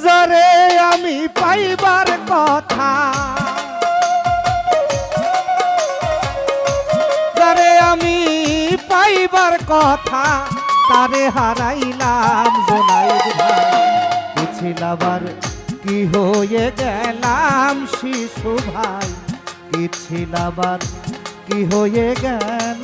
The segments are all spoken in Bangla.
যারে আমি পাইবার কথা, যারে আমি পাইবার কথা, তারে হারাইলাম জোনাইদ ভাই। ছিলাবার কি হয়ে গেলাম শিশু ভাই, কি ছিলাবার কি হয়ে গেলাম।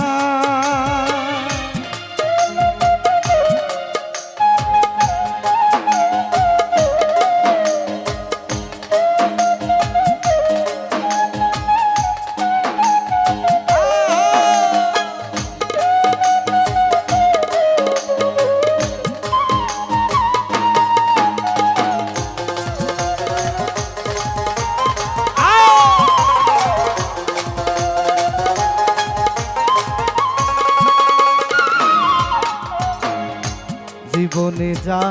জীবনে যা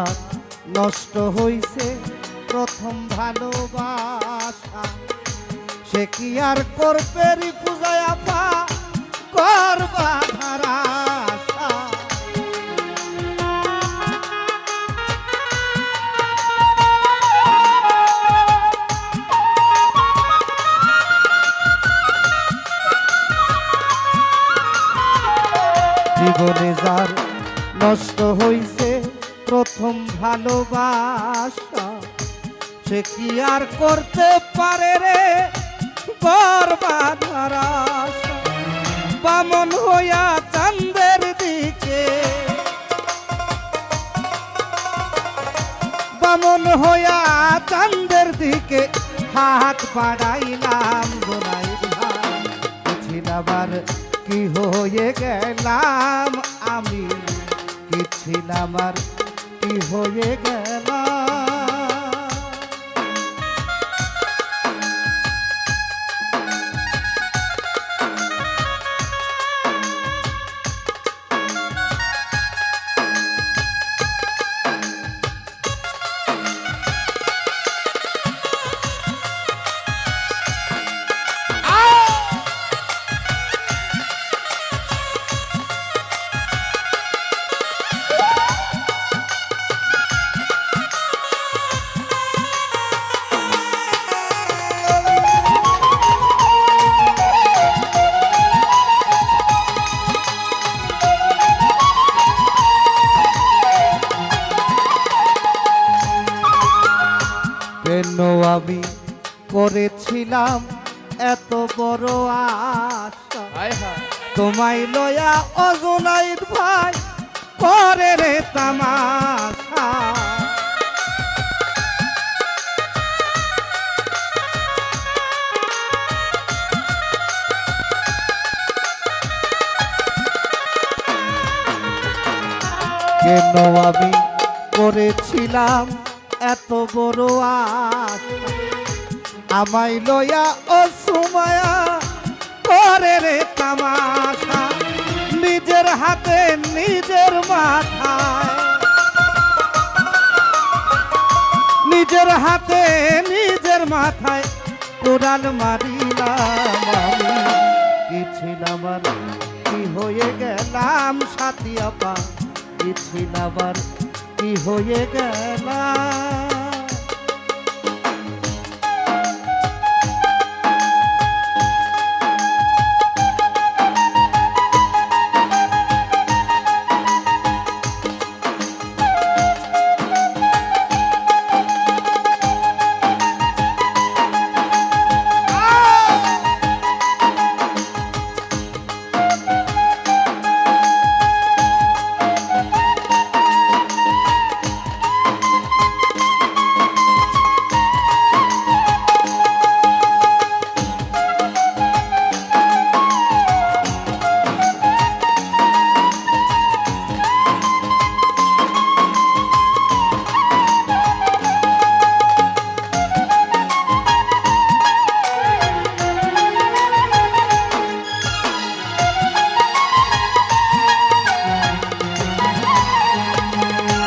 নষ্ট হইছে প্রথম ভালোবাসা, সে কি আর করবে রি পূজায় আপা করবা ধারাসা। জীবনে যার নষ্ট হইছে প্রথম ভালোবাসা, সে কি আর করতে পারে রে বরবাদ আশা। বামন হইয়া চাঁদের দিকে, বামন হইয়া চাঁদের দিকে হাত বাড়াইলাম জোনাইদ ভাই। ছিলাবার কি হয়ে গেলাম আমি, কি ছিলাবার কি হয়ে গেলাম। কেন আমি করেছিলাম এত বড় আশা, তোমায় লয়া ও জোনাইদ ভাই করে রে তামাশা। কেন আমি করেছিলাম এত বড় আশা, আমায় লয়া ও সুমায়া করে রে তামাশা। নিজের হাতে নিজের মাথায়, নিজের হাতে নিজের মাথায় কোরাল মারিলাম আমি। কি ছিলাবার কি হয়ে গেলাম সাথী আপা, কি ছিলাবার কি হয়ে গেলাম।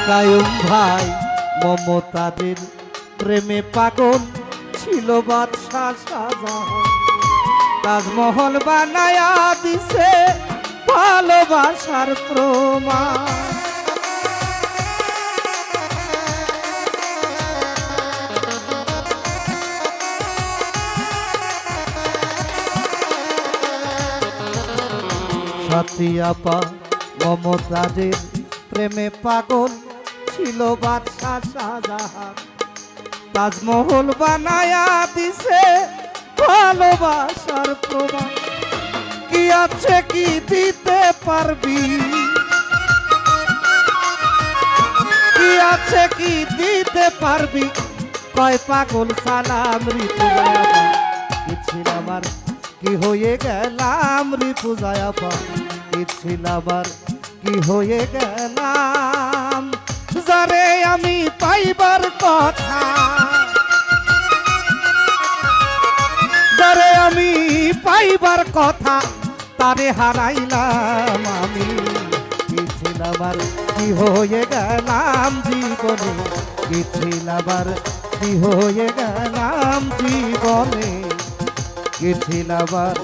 কায়ুম ভাই মমতাদের প্রেমে পাগল ছিল বাদশা শাহজাহান, তাজমহল বানায়া দিছে ভালোবাসার প্রমাণ। আপা মমতাজের প্রেমে পাগল ছিল বাদশাহ শাহজাহান তাজমহল বানায়া দিছে ভালোবাসার প্রমাণ কি আছে কি দিতে পারবি কি আছে কি দিতে পারবি কয় পাগল সালাম রিপুজায়া কি ছিল আমার কি হয়ে গেলাম রিপুজায়া কি ছিল আমার কি হয়ে গেলাম যারে আমি পাইবার কথা যারে আমি পাইবার কথা তারে হারাইলাম আমি কি ছিল আমার কি হয়ে গেলাম জীবনে কি ছিল আমার কি হয়ে গেলাম জীবনে কি ছিল আমার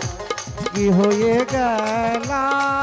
কি হয়ে গেলাম